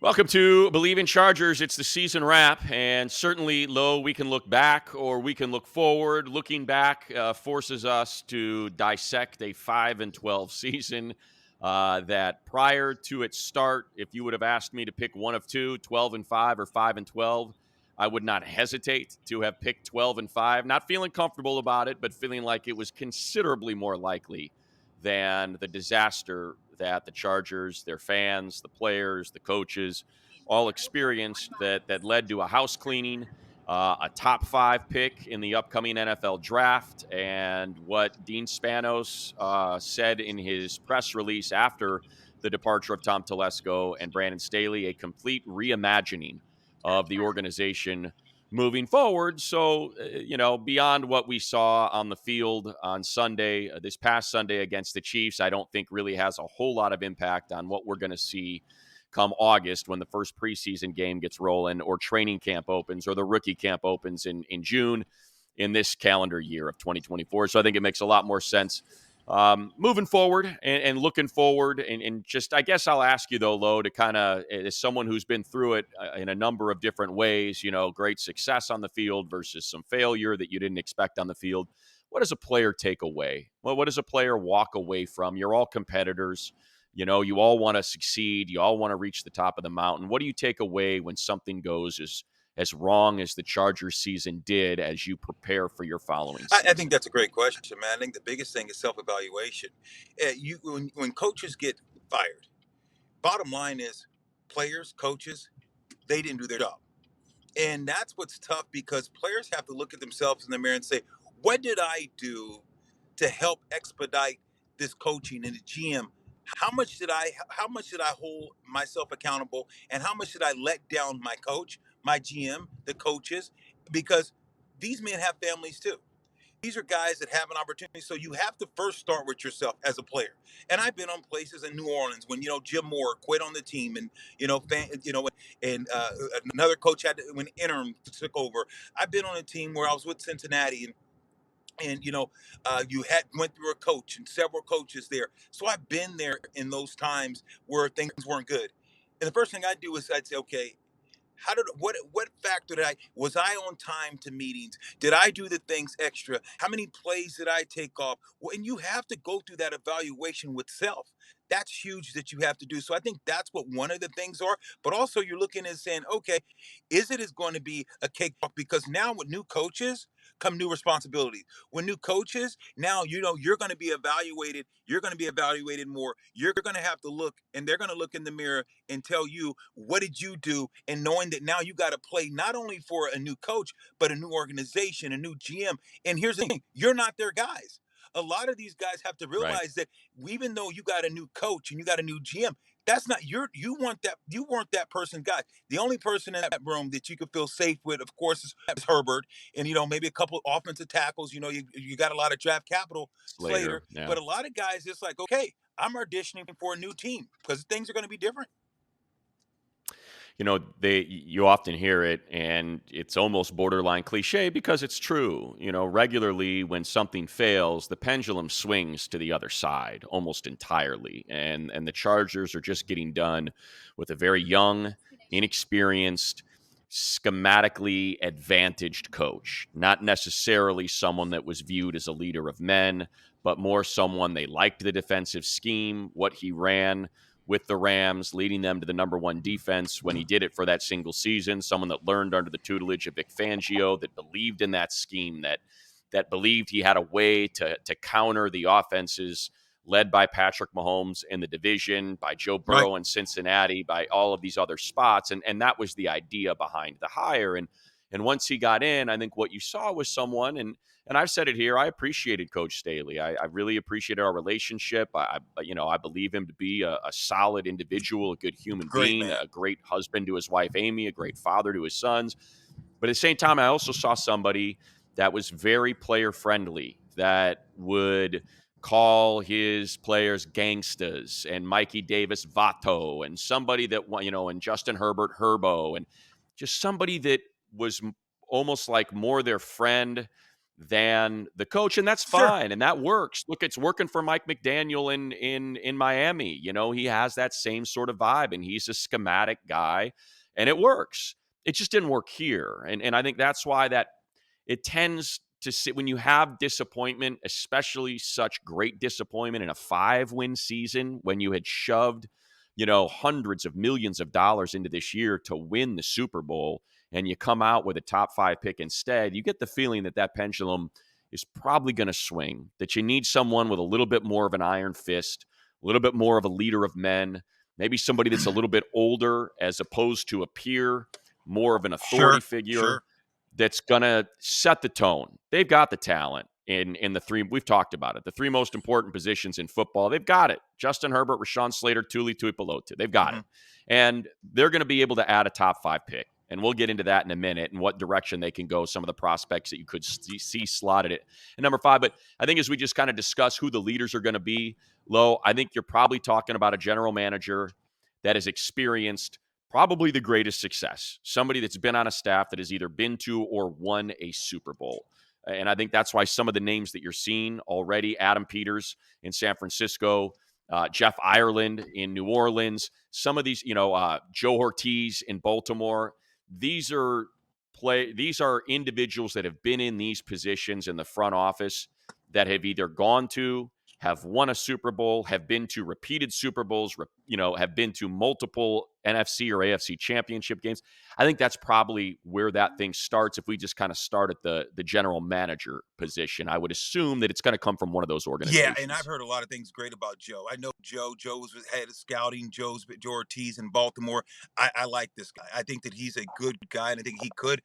Welcome to Believe in Chargers. It's the season wrap, and certainly, Lo, we can look back or we can look forward. Looking back forces us to dissect a 5-12 season. That prior to its start, if you would have asked me to pick one of two, 12-5 or 5-12, I would not hesitate to have picked 12-5. Not feeling comfortable about it, but feeling like it was considerably more likely than the disaster that the Chargers, their fans, the players, the coaches all experienced that led to a house cleaning, a top 5 pick in the upcoming NFL draft, and what Dean Spanos said in his press release after the departure of Tom Telesco and Brandon Staley, a complete reimagining of the organization moving forward. So, beyond what we saw on the field on Sunday, this past Sunday against the Chiefs, I don't think really has a whole lot of impact on what we're going to see come August when the first preseason game gets rolling or training camp opens or the rookie camp opens in June in this calendar year of 2024. So I think it makes a lot more sense moving forward and looking forward. And just, I guess I'll ask you, though, Lo, to kind of, as someone who's been through it in a number of different ways, great success on the field versus some failure that you didn't expect on the field. What does a player take away? Well, what does a player walk away from? You're all competitors. You all want to succeed. You all want to reach the top of the mountain. What do you take away when something goes as wrong as the Chargers season did as you prepare for your following I think season? that's a great question, man. I think the biggest thing is self-evaluation. When coaches get fired, bottom line is players, coaches, they didn't do their job, and that's what's tough because players have to look at themselves in the mirror and say, "What did I do to help expedite this coaching?" And the GM, how much did I hold myself accountable, and how much did I let down my coach, my GM, the coaches, because these men have families too. These are guys that have an opportunity. So you have to first start with yourself as a player. And I've been on places in New Orleans when Jim Moore quit on the team, and and another coach had to, when interim took over. I've been on a team where I was with Cincinnati, and you had went through a coach and several coaches there. So I've been there in those times where things weren't good. And the first thing I do is I'd say, okay, how did what factor did I was I on time to meetings? Did I do the things extra? How many plays did I take off? Well, and you have to go through that evaluation with self. That's huge that you have to do. So I think that's what one of the things are. But also you're looking and saying, okay, is going to be a cakewalk? Because now with new coaches come new responsibilities. When new coaches, now you're going to be evaluated. You're going to be evaluated more. You're going to have to look, and they're going to look in the mirror and tell you, what did you do? And knowing that now you got to play not only for a new coach, but a new organization, a new GM. And here's the thing, you're not their guys. A lot of these guys have to Right. realize that even though you got a new coach and you got a new GM, that's not you weren't that person's guy. The only person in that room that you could feel safe with, of course, is Herbert, and maybe a couple of offensive tackles. You got a lot of draft capital, Slater. Slater, Yeah. but a lot of guys, it's like, okay, I'm auditioning for a new team because things are going to be different. You often hear it, and it's almost borderline cliche because it's true. Regularly when something fails, the pendulum swings to the other side almost entirely, and the Chargers are just getting done with a very young, inexperienced, schematically advantaged coach. Not necessarily someone that was viewed as a leader of men, but more someone they liked the defensive scheme, what he ran with the Rams, leading them to the number one defense when he did it for that single season. Someone that learned under the tutelage of Vic Fangio, that believed in that scheme, that believed he had a way to counter the offenses led by Patrick Mahomes in the division, by Joe Right. Burrow in Cincinnati, by all of these other spots. And that was the idea behind the hire. And once he got in, I think what you saw was someone, and I've said it here, I appreciated Coach Staley. I really appreciated our relationship. I believe him to be a solid individual, a good human Great being, man. a great husband to his wife, Amy, a great father to his sons. But at the same time, I also saw somebody that was very player friendly, that would call his players gangstas, and Mikey Davis Vato, and somebody that, and Justin Herbert Herbo, and just somebody that was almost like more their friend than the coach, and that's Sure. fine, and that works. Look, it's working for Mike McDaniel in Miami. He has that same sort of vibe, and he's a schematic guy, and it works. It just didn't work here, and I think that's why that it tends to sit when you have disappointment, especially such great disappointment in a 5-win season when you had shoved, hundreds of millions of dollars into this year to win the Super Bowl, and you come out with a top 5 pick instead. You get the feeling that that pendulum is probably going to swing, that you need someone with a little bit more of an iron fist, a little bit more of a leader of men, maybe somebody that's a little bit older as opposed to a peer, more of an authority Sure. figure Sure. that's going to set the tone. They've got the talent in the three. We've talked about it. The three most important positions in football. They've got it. Justin Herbert, Rashawn Slater, Tuli Tuipulotu. They've got Mm-hmm. it. And they're going to be able to add a top 5 pick. And we'll get into that in a minute and what direction they can go, some of the prospects that you could see slotted at number 5. But I think as we just kind of discuss who the leaders are going to be, Lo, I think you're probably talking about a general manager that has experienced probably the greatest success, somebody that's been on a staff that has either been to or won a Super Bowl. And I think that's why some of the names that you're seeing already, Adam Peters in San Francisco, Jeff Ireland in New Orleans, some of these, Joe Ortiz in Baltimore, these are individuals that have been in these positions in the front office that have either gone to, have won a Super Bowl, have been to repeated Super Bowls, have been to multiple NFC or AFC championship games. I think that's probably where that thing starts. If we just kind of start at the general manager position, I would assume that it's going to come from one of those Yeah, and I've organizations. heard a lot of things great about Joe. I know Joe. Joe was head of scouting. Joe Ortiz in Baltimore. I like this guy. I think that he's a good guy, and I think he could,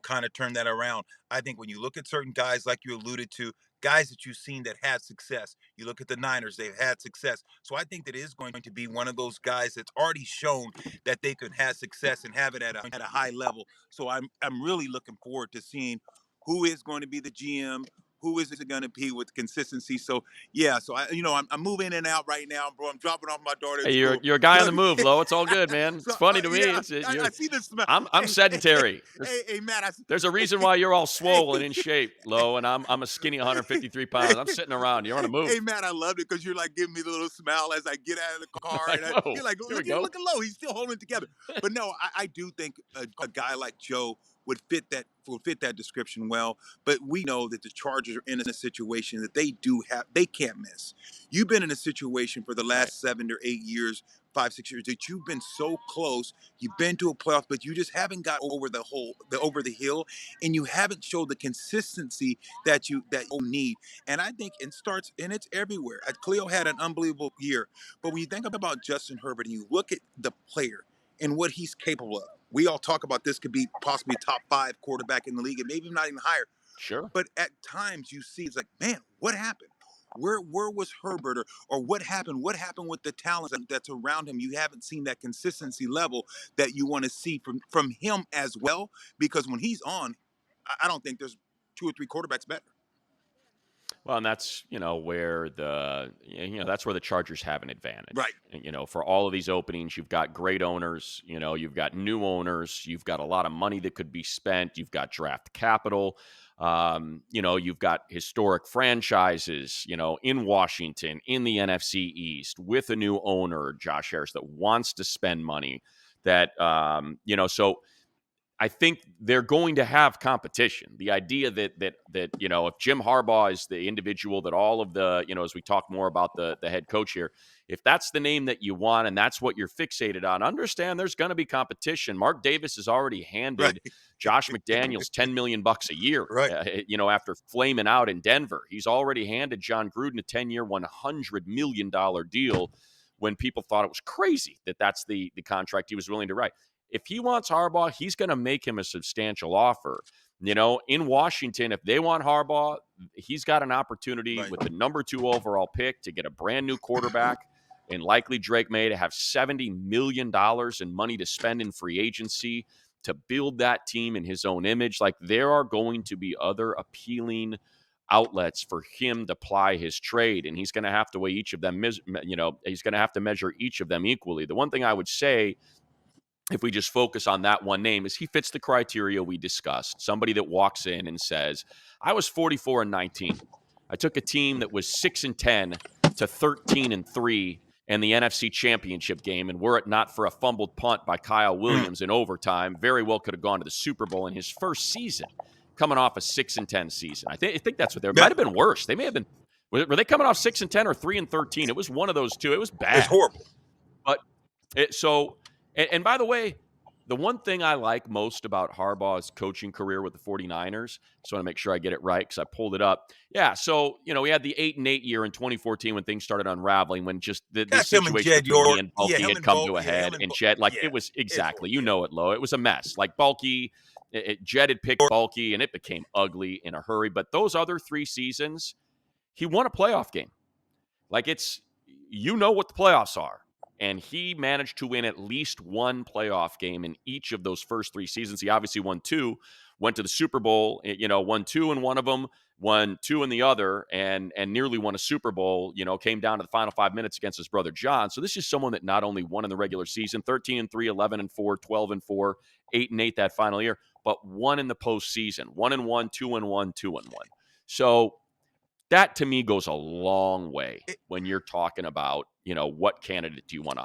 kind of turn that around. I think when you look at certain guys, like you alluded to, guys that you've seen that had success. You look at the Niners; they've had success. So I think that is going to be one of those guys that's already shown that they could have success and have it at a high level. So I'm really looking forward to seeing who is going to be the GM, who is it going to be with consistency. So yeah, so I'm moving in and out right now, bro. I'm dropping off my daughter at Hey, you're school. you're a guy on Look, the move, Lo. It's all good, man. so It's funny to me. yeah, It's it, I you're. see the smell. I'm sedentary. Hey, Matt, There's a reason why you're all hey, swollen and in shape, Lo, and I'm a skinny 153 pounds. I'm sitting around. You're on a hey, move. Matt, I loved it because you're like giving me the little smile as I get out of the car, I and know. you're like, Here we look go. at Low, he's still holding it together. But no, I do think a guy like Joe would fit that description well. But we know that the Chargers are in a situation that they can't miss. You've been in a situation for the Right. last 7 or 8 years, 5, 6 years, that you've been so close. You've been to a playoff, but you just haven't got over the hill, and you haven't showed the consistency that you need. And I think it starts, and it's everywhere. Cleo had an unbelievable year, but when you think about Justin Herbert and you look at the player and what he's capable of, we all talk about this could be possibly top 5 quarterback in the league, and maybe not even higher. Sure. But at times you see it's like, man, what happened? Where was Herbert, or what happened? What happened with the talent that's around him? You haven't seen that consistency level that you want to see from him as well. Because when he's on, I don't think there's 2 or 3 quarterbacks better. Well, and that's where that's where the Chargers have an Right. advantage. And, for all of these openings, you've got great owners. You've got new owners. You've got a lot of money that could be spent. You've got draft capital. You've got historic franchises. In Washington, in the NFC East, with a new owner, Josh Harris, that wants to spend money. So I think they're going to have competition. The idea that if Jim Harbaugh is the individual that all of the as we talk more about the head coach here, if that's the name that you want and that's what you're fixated on, understand there's going to be competition. Mark Davis has already Right. handed Josh McDaniels $10 million a year. Right. After flaming out in Denver, he's already handed John Gruden a 10-year, $100 million deal when people thought it was crazy that that's the contract he was willing to write. If he wants Harbaugh, he's going to make him a substantial offer. In Washington, if they want Harbaugh, he's got an opportunity Right. with the number 2 overall pick to get a brand new quarterback and likely Drake May to have $70 million in money to spend in free agency to build that team in his own image. Like, there are going to be other appealing outlets for him to ply his trade, and he's going to have to weigh each of them, he's going to have to measure each of them equally. The one thing I would say if we just focus on that one name, is he fits the criteria we discussed. Somebody that walks in and says, I was 44-19. I took a team that was 6-10 to 13-3 in the NFC Championship game, and were it not for a fumbled punt by Kyle Mm. Williams in overtime, very well could have gone to the Super Bowl in his first season, coming off a 6-10 season. I think that's what they might Yeah, have been worse. They may have been. Were they coming off 6-10 or 3-13? It was one of those two. It was it's bad. horrible. But and by the way, the one thing I like most about Harbaugh's coaching career with the 49ers, just want to make sure I get it right because I pulled it up. Yeah, so, we had the 8-8 year in 2014 when things started unraveling, when just the That's him and situation Jed between he York. and Yeah, Bulky him had and come Bulk. to a Yeah, him head. and And Bulk. Jed, like, Yeah, it was it's exactly, horrible. you Yeah. know it, Lo. It was a mess. Like, Bulky, Jed had picked Bulky, and it became ugly in a hurry. But those other 3 seasons, he won a playoff game. Like, what the playoffs are. And he managed to win at least one playoff game in each of those first 3 seasons. He obviously won 2, went to the Super Bowl, won 2 in one of them, won 2 in the other, and nearly won a Super Bowl, came down to the final 5 minutes against his brother John. So this is someone that not only won in the regular season, 13-3, 11-4, 12-4, 8-8 that final year, but won in the postseason, 1-1, 2-1, 2-1. So that to me goes a long way It, when you're talking about, what candidate do you want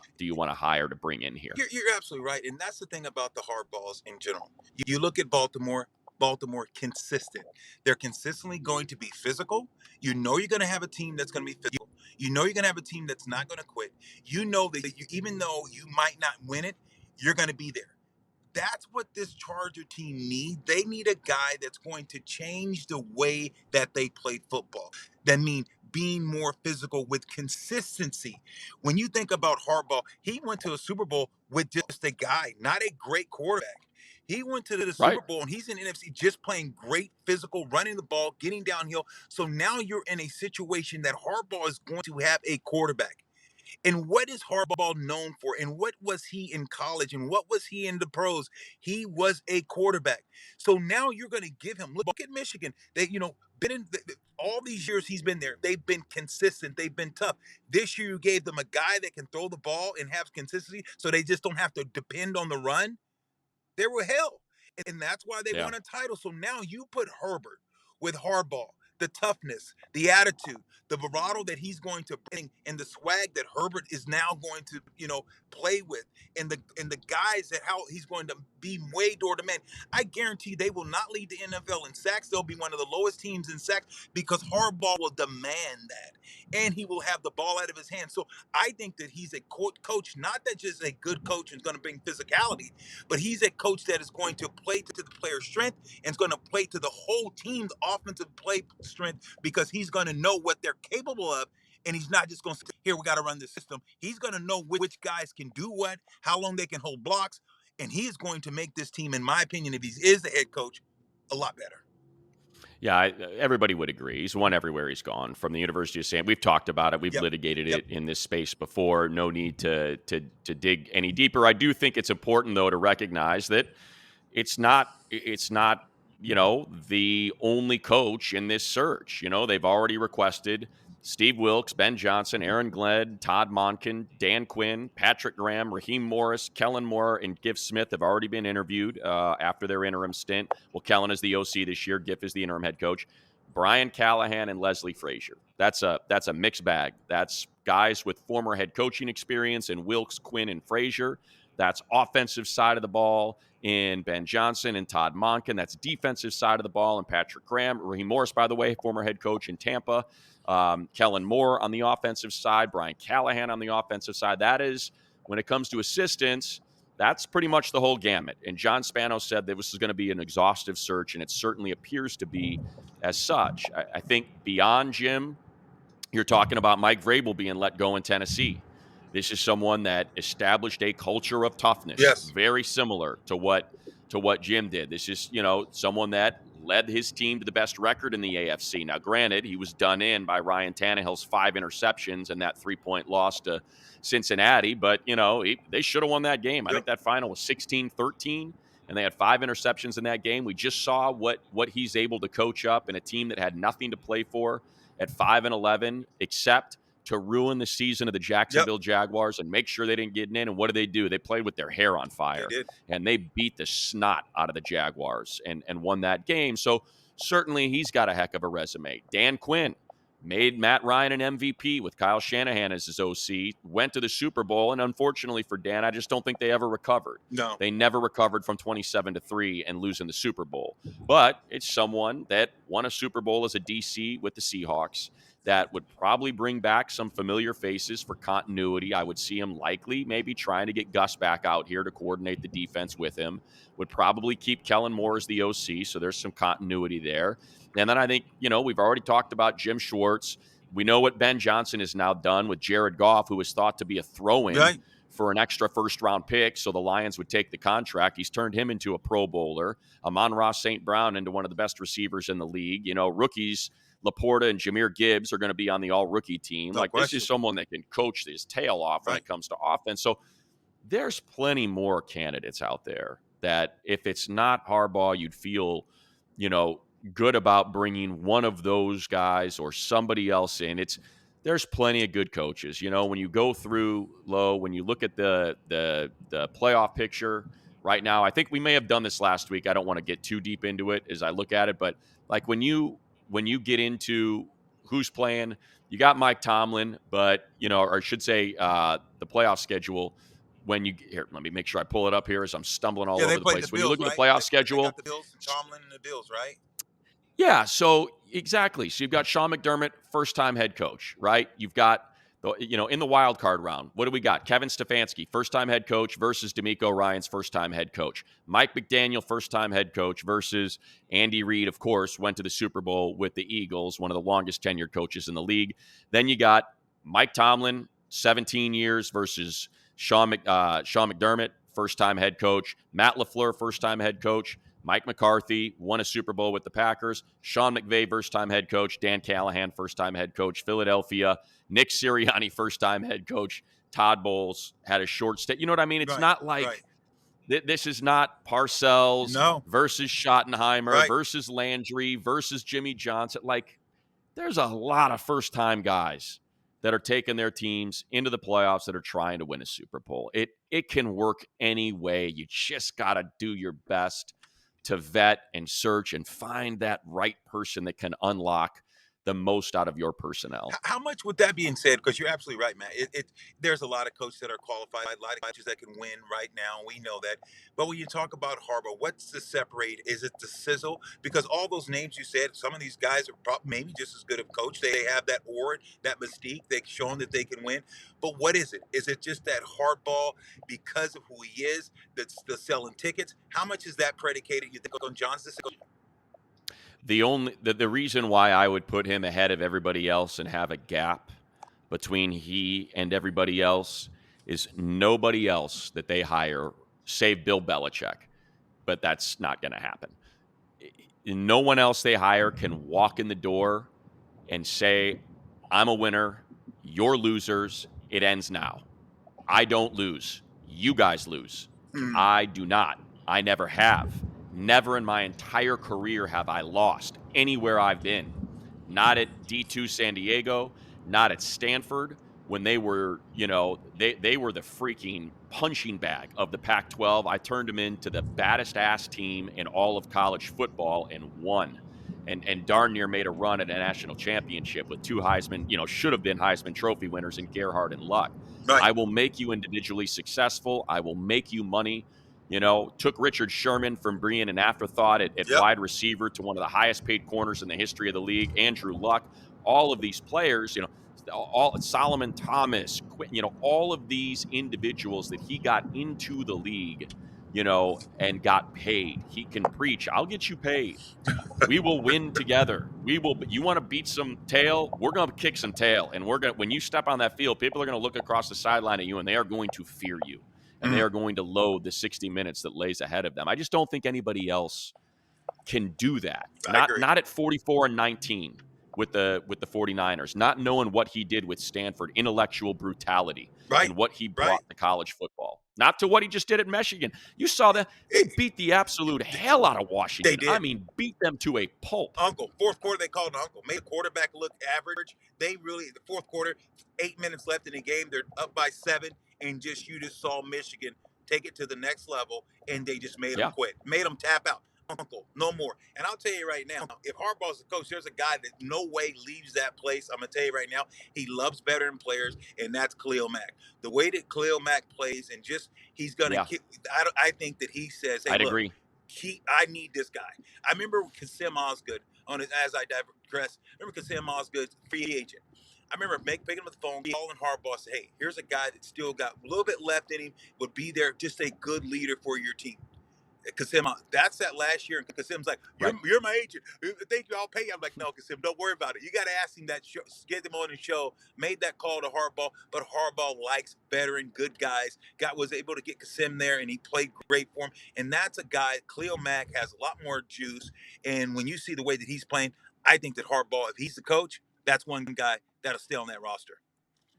to hire to bring in here? you're absolutely right, and that's the thing about the hardballs in general. You look at Baltimore. Baltimore consistent. They're consistently going to be physical. You know you're going to have a team that's going to be physical. You know you're going to have a team that's not going to quit. You know that even though you might not win it, you're going to be there. That's what this Charger team needs. They need a guy that's going to change the way that they play football. That means being more physical with consistency. When you think about Harbaugh, he went to a Super Bowl with just a guy, not a great quarterback. He went to the Right. Super Bowl and he's in NFC just playing great physical, running the ball, getting downhill. So now you're in a situation that Harbaugh is going to have a quarterback. And what is Harbaugh known for? And what was he in college? And what was he in the pros? He was a quarterback. So now you're going to give him. Look at Michigan. They, been in all these years he's been there. They've been consistent. They've been tough. This year you gave them a guy that can throw the ball and have consistency, so they just don't have to depend on the run. They were hell. And that's why they Yeah. won a title. So now you put Herbert with Harbaugh, the toughness, the attitude, the bravado that he's going to bring, and the swag that Herbert is now going to, play with, and the guys that how he's going to be way door to man. I guarantee they will not lead the NFL in sacks. They'll be one of the lowest teams in sacks because Harbaugh will demand that. And he will have the ball out of his hands. So I think that he's a coach, not that just a good coach and going to bring physicality, but he's a coach that is going to play to the player's strength and is going to play to the whole team's offensive play strength because he's going to know what they're capable of. And he's not just going to say, here, we got to run this system. He's going to know which guys can do what, how long they can hold blocks. And he is going to make this team, in my opinion, if he is the head coach, a lot better. Yeah, everybody would agree. He's won everywhere he's gone. From the University of San, we've talked about it. We've Yep. litigated Yep. it in this space before. No need to dig any deeper. I do think it's important though to recognize that it's not the only coach in this search. They've already requested Steve Wilkes, Ben Johnson, Aaron Glenn, Todd Monken, Dan Quinn, Patrick Graham, Raheem Morris, Kellen Moore, and Giff Smith have already been interviewed after their interim stint. Well, Kellen is the OC this year. Giff is the interim head coach. Brian Callahan and Leslie Frazier. That's a mixed bag. That's guys with former head coaching experience in Wilkes, Quinn, and Frazier. That's offensive side of the ball in Ben Johnson and Todd Monken. That's defensive side of the ball in Patrick Graham. Raheem Morris, by the way, former head coach in Tampa. Kellen Moore on the offensive side. Brian Callahan on the offensive side. That is, when it comes to assistants, that's pretty much the whole gamut. And John Spano said that this is going to be an exhaustive search, and it certainly appears to be as such. I think beyond Jim, you're talking about Mike Vrabel being let go in Tennessee. This is someone that established a culture of toughness, Yes. very similar to what Jim did. This is, someone that led his team to the best record in the AFC. Now, granted, he was done in by Ryan Tannehill's 5 interceptions and that 3-point loss to Cincinnati, but, they should have won that game. I Yep. think that final was 16-13, and they had 5 interceptions in that game. We just saw what he's able to coach up in a team that had nothing to play for at 5-11, except to ruin the season of the Yep, Jacksonville Jaguars and make sure they didn't get in. And what do? They played with their hair on they fire, did. and they beat the snot out of the Jaguars and won that game. So certainly he's got a heck of a resume. Dan Quinn made Matt Ryan an MVP with Kyle Shanahan as his OC, went to the Super Bowl, and unfortunately for Dan, I just don't think they ever recovered. No. They never recovered from 27-3 and losing the Super Bowl. But it's someone that won a Super Bowl as a DC with the Seahawks that would probably bring back some familiar faces for continuity. I would see him likely maybe trying to get Gus back out here to coordinate the defense with him. Would probably keep Kellen Moore as the OC, so there's some continuity there. And then I think, we've already talked about Jim Schwartz. We know what Ben Johnson has now done with Jared Goff, who was thought to be a throw-in Right. for an extra first-round pick, so the Lions would take the contract. He's turned him into a Pro Bowler. Amon-Ra St. Brown into one of the best receivers in the league. Rookies Laporta and Jahmyr Gibbs are going to be on the all-rookie team. No This question. is someone that can coach his tail off when Right. it comes to offense. So there's plenty more candidates out there that if it's not Harbaugh, you'd feel, good about bringing one of those guys or somebody else in. There's plenty of good coaches. When you go through when you look at the playoff picture right now, I think we may have done this last week. I don't want to get too deep into it as I look at it, but like when you get into who's playing, you got Mike Tomlin, but or I should say the playoff schedule. Here, let me make sure I pull it up here as I'm stumbling all Yeah, they over the played place. the When you Bills, look at the right? playoff They schedule, got the Bills, Tomlin and the Bills, right? yeah, so exactly. So you've got Sean McDermott, first-time head coach, right? You've got, in the wild card round, what do we got? Kevin Stefanski, first-time head coach versus D'Amico Ryan's first-time head coach. Mike McDaniel, first-time head coach versus Andy Reid, of course, went to the Super Bowl with the Eagles, one of the longest tenured coaches in the league. Then you got Mike Tomlin, 17 years versus Sean McDermott, first-time head coach. Matt LaFleur, first-time head coach. Mike McCarthy won a Super Bowl with the Packers. Sean McVay, first-time head coach. Dan Callahan, first-time head coach. Philadelphia. Nick Sirianni, first-time head coach. Todd Bowles had a short stay. You know what I mean? It's Right, not like right. this is not Parcells No. versus Schottenheimer Right. versus Landry versus Jimmy Johnson. Like, there's a lot of first-time guys that are taking their teams into the playoffs that are trying to win a Super Bowl. It can work any way. You just got to do your best to vet and search and find that right person that can unlock the most out of your personnel. How much would that being said? Because you're absolutely right, man. There's a lot of coaches that are qualified, a lot of coaches that can win right now. We know that. But when you talk about Harbaugh, what's the separate? Is it the sizzle? Because all those names you said, some of these guys are maybe just as good of coach. They have that aura, that mystique. They've shown that they can win. But what is it? Is it just that Harbaugh because of who he is? That's the selling tickets. How much is that predicated? You think on Johnson? The reason why I would put him ahead of everybody else and have a gap between he and everybody else is nobody else that they hire, save Bill Belichick. But that's not going to happen. No one else they hire can walk in the door and say, I'm a winner, you're losers, it ends now. I don't lose. You guys lose. I do not. I never have. Never in my entire career have I lost anywhere I've been. Not at D2 San Diego, not at Stanford, when they were, they were the freaking punching bag of the Pac-12. I turned them into the baddest ass team in all of college football and won. And darn near made a run at a national championship with two Heisman, should have been Heisman Trophy winners in Gerhard and Luck. Right. I will make you individually successful. I will make you money. Took Richard Sherman from being an afterthought at Yep. wide receiver to one of the highest paid corners in the history of the league. Andrew Luck, all of these players, all Solomon Thomas, all of these individuals that he got into the league, and got paid. He can preach. I'll get you paid. We will win together. You want to beat some tail? We're going to kick some tail. And when you step on that field, people are going to look across the sideline at you and they are going to fear you. And they are going to load the 60 minutes that lays ahead of them. I just don't think anybody else can do that. I agree. Not at 44-19. with the 49ers, not knowing what he did with Stanford, intellectual brutality, Right, and what he right. brought to college football. Not to what he just did at Michigan. You saw that they It, beat the absolute hell out of they Washington. I did. mean, beat them to a pulp. Uncle. Fourth quarter, they called Uncle. Made the quarterback look average. They really, the fourth quarter, 8 minutes left in the game, they're up by 7, and you just saw Michigan take it to the next level, and they just made them Yeah, quit, made them tap out. Uncle, no more. And I'll tell you right now, if Harbaugh's the coach, there's a guy that no way leaves that place. I'm gonna tell you right now, he loves veteran players, and that's Khalil Mack. The way that Khalil Mack plays, and just he's gonna yeah, keep. I think that he says, "Hey, I'd look, agree. I need this guy." I remember Kasim Osgood on his, as I digress. I remember Kasim Osgood, free agent. I remember picking up the phone, calling Harbaugh, say, "Hey, here's a guy that still got a little bit left in him. Would be there, just a good leader for your team." Kasim, that's that last year, and Kasim's like, Right. "You're my agent. Thank you. I'll pay you." I'm like, "No, Kasim, don't worry about it. You got to ask him that. Show, get him on the show." Made that call to Harbaugh, but Harbaugh likes veteran, good guys. Was able to get Kasim there, and he played great for him. And that's a guy. Khalil Mack has a lot more juice, and when you see the way that he's playing, I think that Harbaugh, if he's the coach, that's one guy that'll stay on that roster.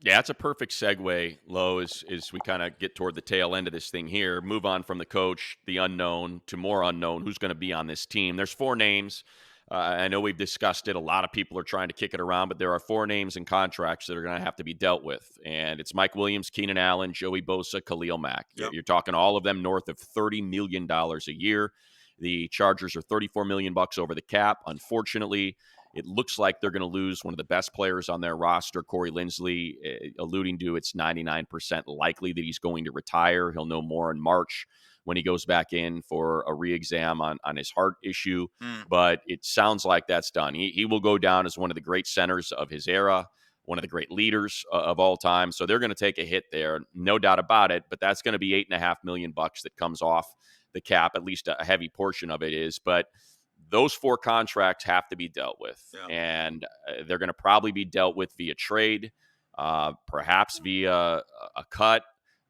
Yeah, it's a perfect segue, Lo, as we kind of get toward the tail end of this thing here. Move on from the coach, the unknown, to more unknown. Who's going to be on this team? There's four names. I know we've discussed it. A lot of people are trying to kick it around, but there are four names and contracts that are going to have to be dealt with. And it's Mike Williams, Keenan Allen, Joey Bosa, Khalil Mack. Yep. You're talking all of them north of $30 million a year. The Chargers are $34 million bucks over the cap. Unfortunately, it looks like they're going to lose one of the best players on their roster, Corey Linsley, alluding to it's 99% likely that he's going to retire. He'll know more in March when he goes back in for a re-exam on his heart issue. Mm. But it sounds like that's done. He will go down as one of the great centers of his era, one of the great leaders of all time. So they're going to take a hit there, no doubt about it. But that's going to be $8.5 million bucks that comes off the cap. At least a heavy portion of it is. But those four contracts have to be dealt with, Yeah. and they're going to probably be dealt with via trade, perhaps via a cut,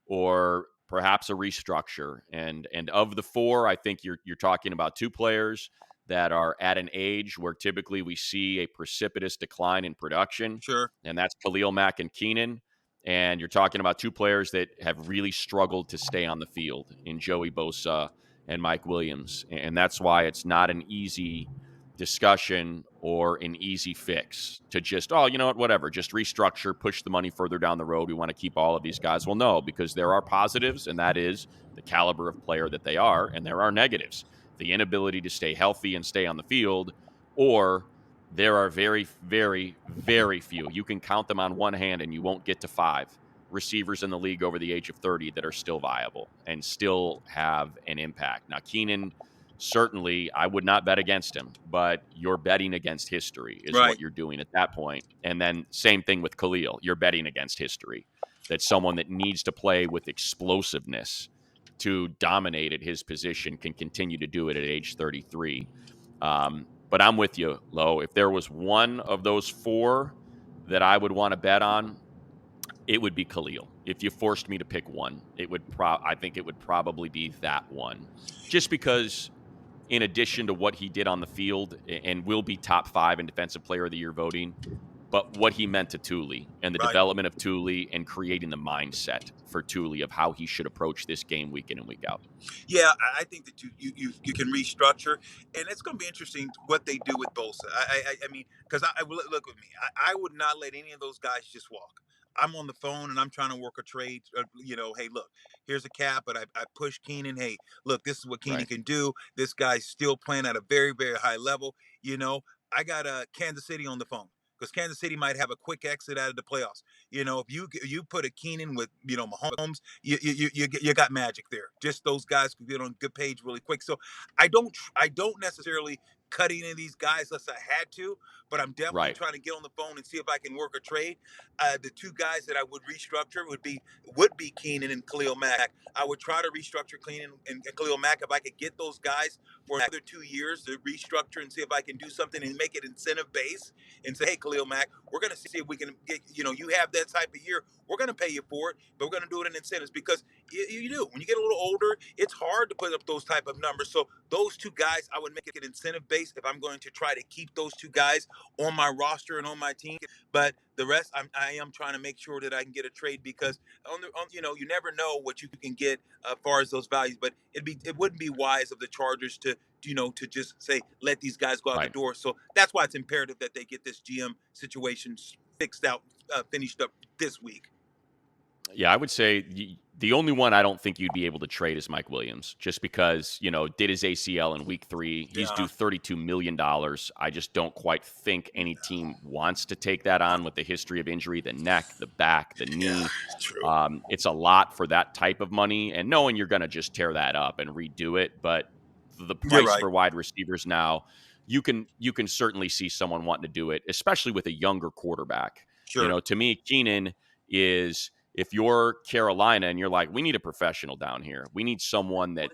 or perhaps a restructure. And of the four, I think you're talking about two players that are at an age where typically we see a precipitous decline in production, Sure. and that's Khalil Mack and Keenan. And you're talking about two players that have really struggled to stay on the field in Joey Bosa and Mike Williams. And that's why it's not an easy discussion or an easy fix to just, oh, you know what, whatever, just restructure, push the money further down the road. We want to keep all of these guys. Well, no, because there are positives, and that is the caliber of player that they are, and there are negatives, the inability to stay healthy and stay on the field, or there are very, very, very few. You can count them on one hand, and you won't get to five receivers in the league over the age of 30 that are still viable and still have an impact. Now, Keenan, certainly, I would not bet against him, but you're betting against history is Right. what you're doing at that point. And then same thing with Khalil. You're betting against history. That someone that needs to play with explosiveness to dominate at his position can continue to do it at age 33. But I'm with you, Lo. If there was one of those four that I would want to bet on, it would be Khalil. If you forced me to pick one, I think it would probably be that one. Just because in addition to what he did on the field and will be top 5 in defensive player of the year voting, but what he meant to Thule and the Right. development of Thule and creating the mindset for Thule of how he should approach this game week in and week out. Yeah, I think that you can restructure, and it's going to be interesting what they do with Bosa. I mean, because I look with me, I would not let any of those guys just walk. I'm on the phone and I'm trying to work a trade. Hey, look, here's a cap, but I push Keenan. Hey, look, this is what Keenan Right. can do. This guy's still playing at a very, very high level. I got Kansas City on the phone because Kansas City might have a quick exit out of the playoffs. If you put a Keenan with Mahomes, you got magic there. Just those guys could get on a good page really quick. So I don't necessarily cut any of these guys unless I had to, but I'm definitely Right. trying to get on the phone and see if I can work a trade. The two guys that I would restructure would be Keenan and Khalil Mack. I would try to restructure Keenan and Khalil Mack if I could get those guys for another 2 years to restructure and see if I can do something and make it incentive based and say, hey, Khalil Mack, we're going to see if we can get, you have that type of year. We're going to pay you for it, but we're going to do it in incentives because You do. When you get a little older, it's hard to put up those type of numbers. So those two guys, I would make it incentive based if I'm going to try to keep those two guys on my roster and on my team. But the rest, I am trying to make sure that I can get a trade because you never know what you can get as far as those values. But it wouldn't be wise of the Chargers to to just say let these guys go out the Right. door. So that's why it's imperative that they get this GM situation fixed out, finished up this week. Yeah, I would say the only one I don't think you'd be able to trade is Mike Williams, just because, did his ACL in week 3. He's Yeah. due $32 million. I just don't quite think any team wants to take that on with the history of injury, the neck, the back, the knee. Yeah, true. It's a lot for that type of money, and knowing you're going to just tear that up and redo it. But the You're price right. for wide receivers now, you can certainly see someone wanting to do it, especially with a younger quarterback. Sure. To me, Keenan is, if you're Carolina and you're like, we need a professional down here. We need someone that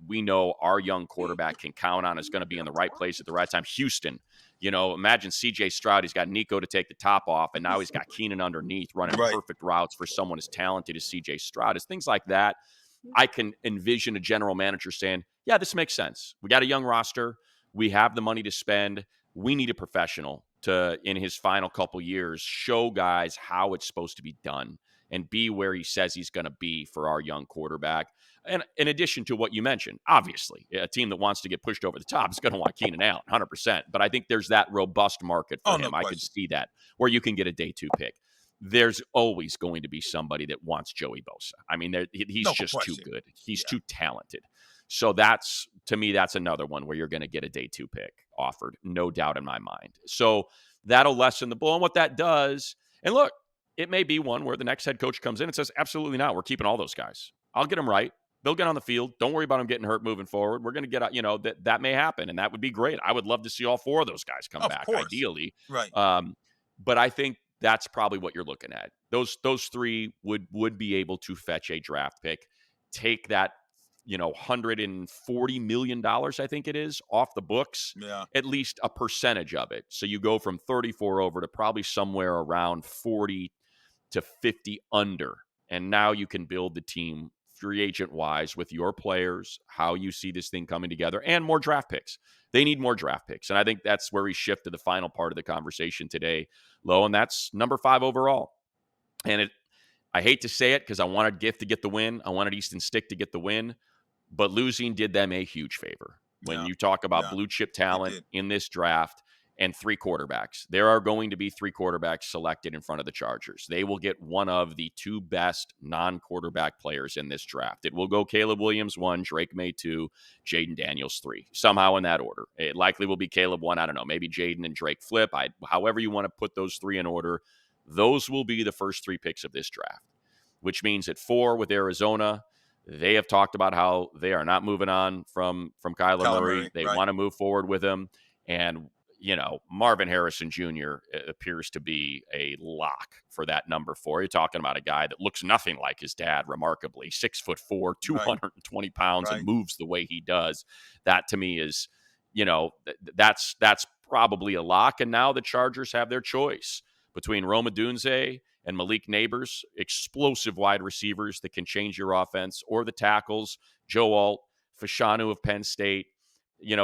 we know our young quarterback can count on, is going to be in the right place at the right time. Houston, imagine CJ Stroud. He's got Nico to take the top off, and now he's got Keenan underneath running Right. perfect routes for someone as talented as CJ Stroud. It's things like that. I can envision a general manager saying, yeah, this makes sense. We got a young roster. We have the money to spend. We need a professional to, in his final couple years, show guys how it's supposed to be done and be where he says he's going to be for our young quarterback. And in addition to what you mentioned, obviously, a team that wants to get pushed over the top is going to want Keenan Allen, 100%. But I think there's that robust market for him. No I could see that, where you can get a day 2 pick. There's always going to be somebody that wants Joey Bosa. I mean, he's just too good. He's too talented. So to me, that's another one where you're going to get a day 2 pick offered, no doubt in my mind. So that'll lessen the blow. And what that does, and look, it may be one where the next head coach comes in and says, absolutely not. We're keeping all those guys. I'll get them right. They'll get on the field. Don't worry about them getting hurt moving forward. We're going to get, that may happen. And that would be great. I would love to see all 4 of those guys come back, ideally. Right. But I think that's probably what you're looking at. Those 3 would be able to fetch a draft pick, take that, $140 million, I think it is, off the books, at least a percentage of it. So you go from 34 over to probably somewhere around 40 to 50 under. And now you can build the team free agent wise with your players, how you see this thing coming together, and more draft picks. They need more draft picks. And I think that's where we shift to the final part of the conversation today, Lo, and that's number 5 overall. And I hate to say it because I wanted Gift to get the win. I wanted Easton Stick to get the win, but losing did them a huge favor. When you talk about blue chip talent in this draft, and 3 quarterbacks. There are going to be 3 quarterbacks selected in front of the Chargers. They will get one of the 2 best non-quarterback players in this draft. It will go Caleb Williams 1, Drake May 2, Jaden Daniels 3, somehow in that order. It likely will be Caleb 1. I don't know, maybe Jaden and Drake flip. However you want to put those 3 in order, those will be the first 3 picks of this draft, which means at 4 with Arizona, they have talked about how they are not moving on from Kyler Murray. They want to move forward with him. And Marvin Harrison Jr. appears to be a lock for that number 4. You're talking about a guy that looks nothing like his dad, remarkably. 6'4", 220 pounds, and moves the way he does. That to me is, that's probably a lock. And now the Chargers have their choice between Rome Odunze and Malik Neighbors, explosive wide receivers that can change your offense, or the tackles, Joe Alt, Fashanu of Penn State,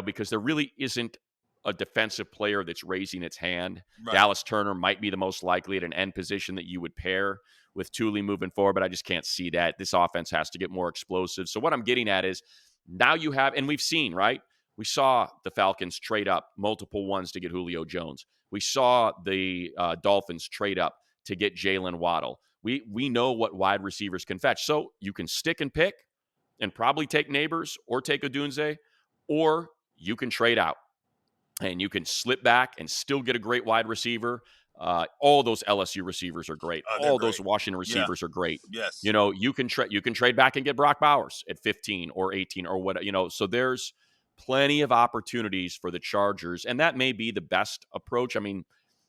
because there really isn't a defensive player that's raising its hand. Dallas Turner might be the most likely at an end position that you would pair with Thule moving forward, but I just can't see that. This offense has to get more explosive. So what I'm getting at is now you have, and we've seen, right? We saw the Falcons trade up multiple ones to get Julio Jones. We saw the Dolphins trade up to get Jalen Waddle. We know what wide receivers can fetch. So you can stick and pick and probably take Neighbors or take Odunze, or you can trade out. And you can slip back and still get a great wide receiver. All those LSU receivers are great. All those Washington receivers are great. Yes. You can trade back and get Brock Bowers at 15 or 18 or what. So there's plenty of opportunities for the Chargers, and that may be the best approach. I mean,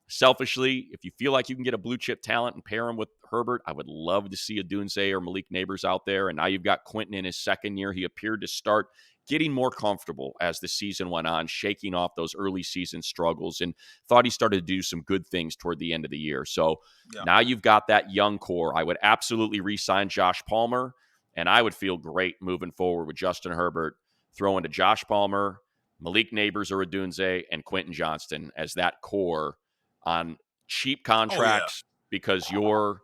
selfishly, if you feel like you can get a blue chip talent and pair him with Herbert, I would love to see a Odunze or Malik Neighbors out there. And now you've got Quentin in his second year. He appeared to start getting more comfortable as the season went on, shaking off those early season struggles, and thought he started to do some good things toward the end of the year. So now you've got that young core. I would absolutely re-sign Josh Palmer And I would feel great moving forward with Justin Herbert throwing to Josh Palmer, Malik Neighbors or Odunze, and Quentin Johnston as that core on cheap Oh yeah. contracts because your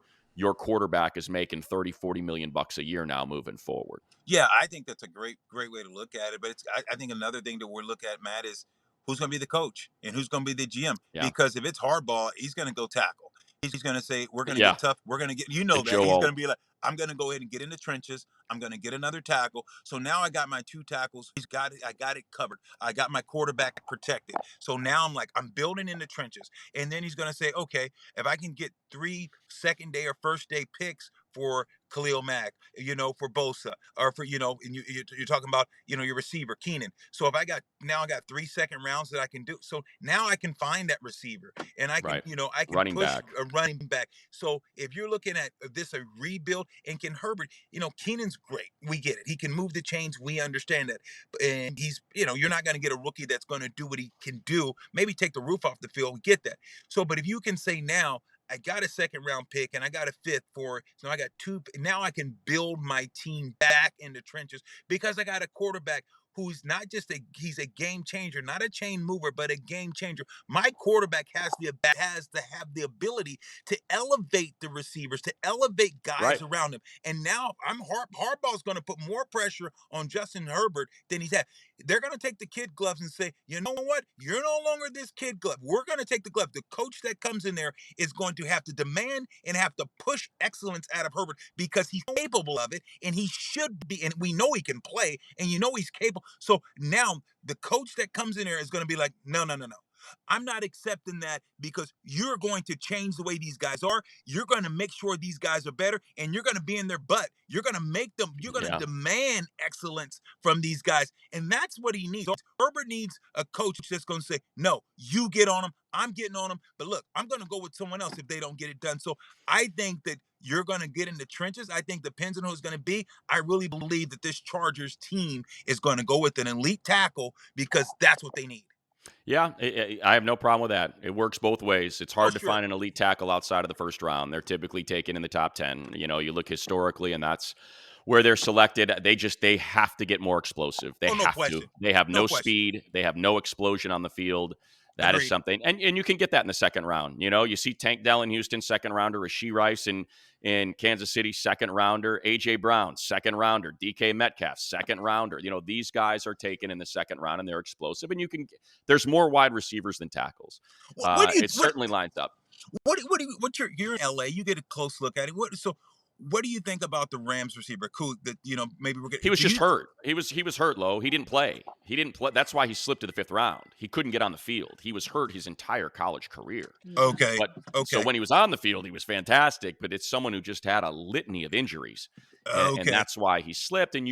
quarterback is making 30, 40 million bucks a year now moving forward. Yeah, I think that's a great way to look at it. But I think another thing that we're looking at, Matt, is who's going to be the coach and who's going to be the GM. Yeah. Because if it's hardball, he's going to go tackle. He's going to say, "We're going to Yeah. get tough. We're going to get." You The know that he's going Joe to be like, "I'm going to go ahead and get in the trenches. I'm going to get another tackle." So now I got my two tackles. He's got it. I got it covered. I got my quarterback protected. So now I'm building in the trenches. And then he's going to say, "Okay, if I can get 3 second day or first day picks for Khalil Mack, for Bosa, or for and you're talking about your receiver Keenan. So if I got 3 second rounds that I can do. So now I can find that receiver, and I can right. I can Running push back. a running back. So if you're looking at this a rebuild, and can Herbert, Keenan's great. We get it. He can move the chains. We understand that, and he's you're not going to get a rookie that's going to do what he can do. Maybe take the roof off the field. We get that. So, but if you can say now, I got a second round pick and I got a fifth so I got two. Now I can build my team back in the trenches because I got a quarterback who's not just he's a game changer, not a chain mover, but a game changer. My quarterback has to have the ability to elevate the receivers, to elevate guys Right. around him. And now Harbaugh's going to put more pressure on Justin Herbert than he's had. They're going to take the kid gloves and say, you know what? You're no longer this kid glove. We're going to take the glove. The coach that comes in there is going to have to demand and have to push excellence out of Herbert because he's capable of it and he should be. And we know he can play and he's capable. So now the coach that comes in there is going to be like, no, no, no, no. I'm not accepting that because you're going to change the way these guys are. You're going to make sure these guys are better and you're going to be in their butt. You're going to you're going to Yeah. demand excellence from these guys. And that's what he needs. Herbert needs a coach that's going to say, no, you get on him. I'm getting on him. But look, I'm going to go with someone else if they don't get it done. So I think that you're going to get in the trenches. I think depends on who it's going to be. I really believe that this Chargers team is going to go with an elite tackle because that's what they need. Yeah, I have no problem with that. It works both ways. It's Oh, hard to sure. find an elite tackle outside of the first round. They're typically taken in the top 10. You look historically, and that's where they're selected. They have to get more explosive. They Oh, no have to. question. They have No no question. speed. They have no explosion on the field. That is Agreed. something. And you can get that in the second round. You see Tank Dell in Houston, second rounder, Rashee Rice in Kansas City, second rounder, A.J. Brown, second rounder, DK Metcalf, second rounder. These guys are taken in the second round and they're explosive. And there's more wide receivers than tackles. What do you It certainly lines up. what's you're in LA, you get a close look at it. What do you think about the Rams receiver? Cool, that maybe we're He getting. was Do just you? hurt. He was hurt, Low. He didn't play. That's why he slipped to the fifth round. He couldn't get on the field. He was hurt his entire college career. Okay, But so okay, when he was on the field, he was fantastic. But it's someone who just had a litany of injuries, and okay. that's why he slipped. And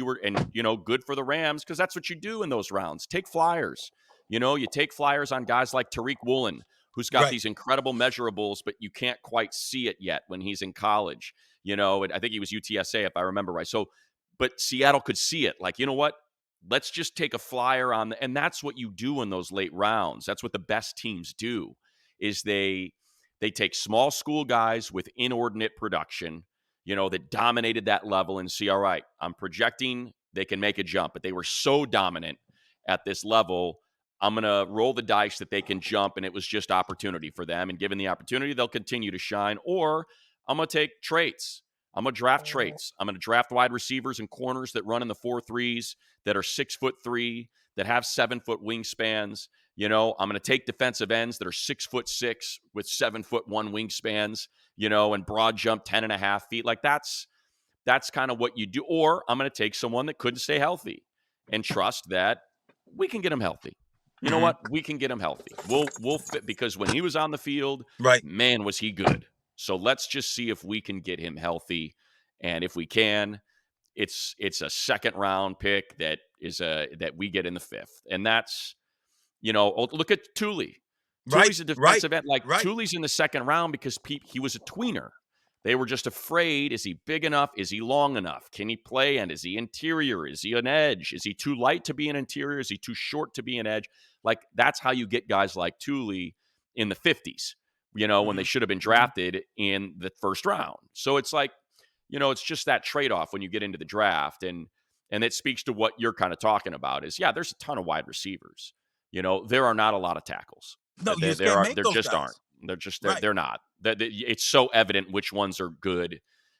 good for the Rams because that's what you do in those rounds. Take flyers. You take flyers on guys like Tariq Woolen, who's got Right. these incredible measurables, but you can't quite see it yet when he's in college. And I think he was UTSA if I remember right. So, but Seattle could see it. Like, you know what? Let's just take a flyer on and that's what you do in those late rounds. That's what the best teams do is they take small school guys with inordinate production, that dominated that level and see, all right, I'm projecting they can make a jump, but they were so dominant at this level. I'm going to roll the dice that they can jump, and it was just opportunity for them. And given the opportunity, they'll continue to shine. Or I'm going to take traits. I'm going to draft traits. I'm going to draft wide receivers and corners that run in the 4.3s, that are 6'3", that have 7-foot wingspans. I'm going to take defensive ends that are 6'6" with 7'1" wingspans, and broad jump 10.5 feet. Like that's kind of what you do. Or I'm going to take someone that couldn't stay healthy and trust that we can get him healthy. You know what? We can get him healthy. We'll fit because when he was on the field, Right. man, was he good. So let's just see if we can get him healthy. And if we can, it's a second round pick that we get in the fifth. And that's, look at Thule. Right. Thule's a Right. defensive end. Like Right. Thule's in the second round because he was a tweener. They were just afraid. Is he big enough? Is he long enough? Can he play? And is he interior? Is he an edge? Is he too light to be an interior? Is he too short to be an edge? Like that's how you get guys like Thule in the 50s, when they should have been drafted in the first round. So it's like, it's just that trade-off when you get into the draft. And it speaks to what you're kind of talking about is, yeah, there's a ton of wide receivers. There are not a lot of tackles. No, you just can't make There those just guys. aren't. They're just Right. they're not. It's so evident which ones are good,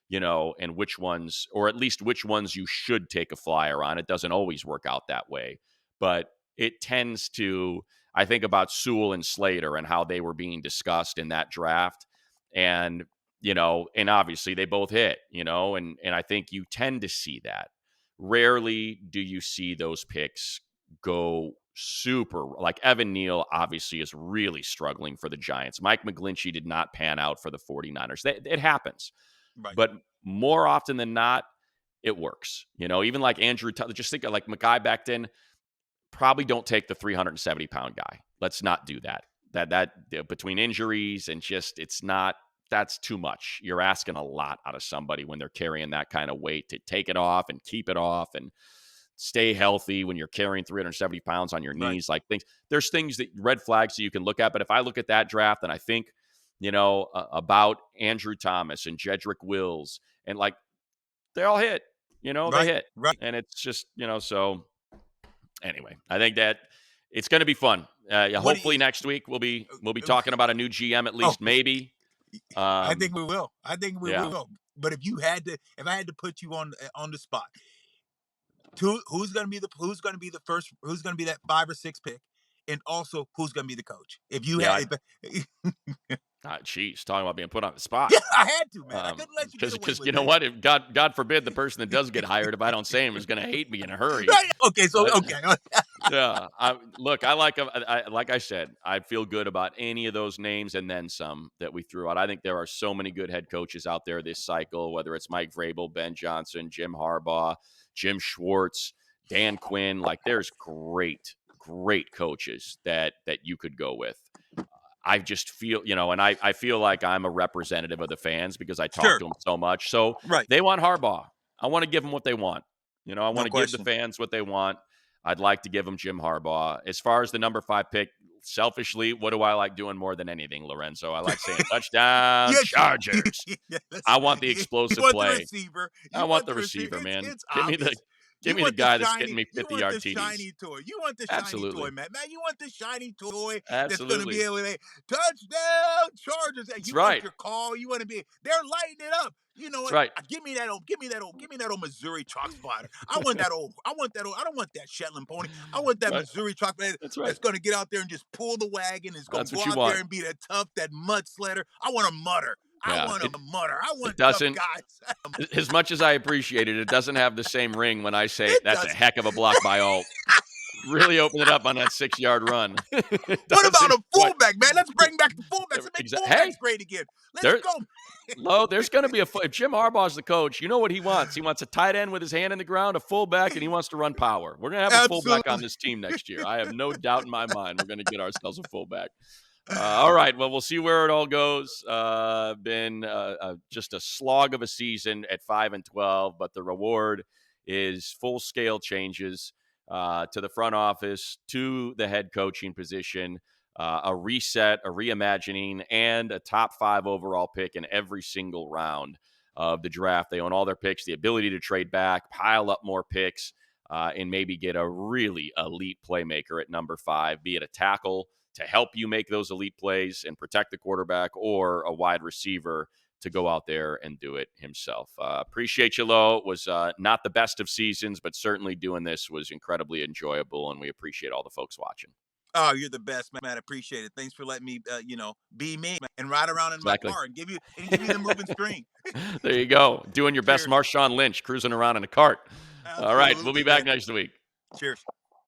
and which ones, or at least which ones you should take a flyer on. It doesn't always work out that way, but it tends to. I think about Sewell and Slater and how they were being discussed in that draft, and and obviously they both hit, and I think you tend to see that. Rarely do you see those picks go super, like Evan Neal obviously is really struggling for the Giants. Mike McGlinchey did not pan out for the 49ers. It happens. Right. But more often than not, it works. Even like Andrew, just think of like Mackay back then, probably don't take the 370-pound guy. Let's not do that. That between injuries and just that's too much. You're asking a lot out of somebody when they're carrying that kind of weight to take it off and keep it off and stay healthy when you're carrying 370 pounds on your knees. Right. Like there's things that red flags that you can look at. But if I look at that draft and I think, about Andrew Thomas and Jedrick Wills, and like they all hit, they hit. Right. And it's just, so anyway, I think that it's going to be fun. Hopefully next week we'll be talking about a new GM at least, maybe. I think we will. We Yeah. will. But if I had to put you on the spot, who's going to be that 5 or 6 pick, and also who's going to be the coach? If you had, Jeez, talking about being put on the spot. yeah, I had to, man. I couldn't let you get away with because you know what? If God forbid the person that does get hired, if I don't say him, is going to hate me in a hurry. Right. Okay, so okay. Yeah, I like him. Like I said, I feel good about any of those names and then some that we threw out. I think there are so many good head coaches out there this cycle, whether it's Mike Vrabel, Ben Johnson, Jim Harbaugh, Jim Schwartz, Dan Quinn. Like there's great coaches that you could go with. I just feel, and I feel like I'm a representative of the fans because I talk to them so much. So they want Harbaugh. I want to give them what they want. I want to give the fans what they want. I'd like to give them Jim Harbaugh. As far as the number 5 pick, selfishly, what do I like doing more than anything, Lorenzo? I like saying touchdown Chargers. Yes. I want the explosive play. The receiver. I want the receiver, man. Give me the guy that's getting me 50-yard TDs. Shiny toy. You want the shiny toy, man. You want the shiny toy that's going to be able to touchdown Chargers. That's right. Want your call. You want to be. They're lighting it up. You know what? Right. Give me that old Missouri chalk spotter. I want that old. I don't want that Shetland pony. I want that Missouri chalk spotter that's going to get out there and just pull the wagon. It's going to go out there and be that tough, that mud sledder. I want a mutter. I want a mutter. I want tough guys. As much as I appreciate it, it doesn't have the same ring when I say that's a heck of a block by Alt. Really open it up on that 6-yard run. What about a fullback, man? Let's bring back the fullbacks and make fullbacks great again. Let's go. Lo, there's going to be if Jim Harbaugh's the coach, you know what he wants. He wants a tight end with his hand in the ground, a fullback, and he wants to run power. We're going to have a fullback on this team next year. I have no doubt in my mind we're going to get ourselves a fullback. All right. Well, we'll see where it all goes. Been just a slog of a season at 5-12, but the reward is full-scale changes to the front office, to the head coaching position, a reset, a reimagining, and a top 5 overall pick in every single round of the draft. They own all their picks, the ability to trade back, pile up more picks, and maybe get a really elite playmaker at number 5, be it a tackle to help you make those elite plays and protect the quarterback, or a wide receiver to go out there and do it himself. Appreciate you, Lo. It was not the best of seasons, but certainly doing this was incredibly enjoyable, and we appreciate all the folks watching. Oh, you're the best, man. I appreciate it. Thanks for letting me, be me and ride around in my car and give you the moving screen. There you go. Doing your best Marshawn Lynch, cruising around in a cart. Absolutely. All right. We'll be back next week. Cheers.